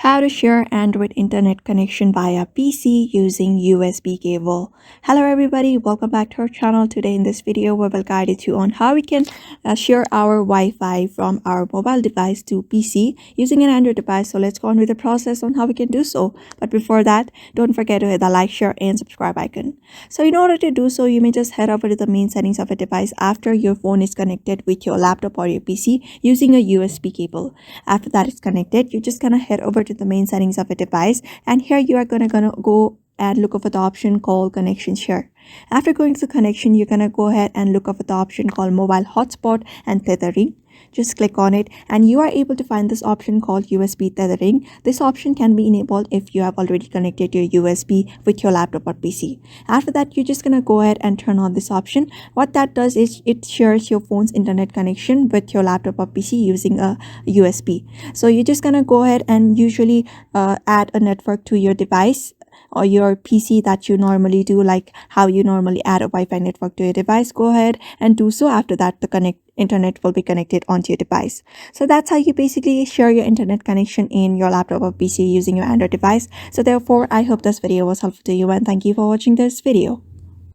How to share Android internet connection via PC using USB cable. Hello everybody, welcome back to our channel. Today in this video we will guide you on how we can share our Wi-Fi from our mobile device to PC using an Android device. So let's go on with the process on how we can do so. But before that, don't forget to hit the like, share and subscribe icon. So in order to do so, you may just head over to the main settings of a device after your phone is connected with your laptop or your PC using a USB cable. After that is connected, you're just gonna head over to the main settings of a device, and here you are gonna go and look over the option called connection share. After going to the connection, you're gonna go ahead and look over the option called mobile hotspot and tethering. Just click on it and you are able to find this option called USB tethering. This option can be enabled if you have already connected your USB with your laptop or PC. After that, you're just gonna go ahead and turn on this option. What that does is it shares your phone's internet connection with your laptop or PC using a USB. So you're just gonna go ahead and usually add a network to your device or your PC that you normally do, like how you normally add a Wi-Fi network to your device. Go ahead and do so. After that, the internet will be connected onto your device. So that's how you basically share your internet connection in your laptop or PC using your Android device. So therefore, I hope this video was helpful to you and thank you for watching this video.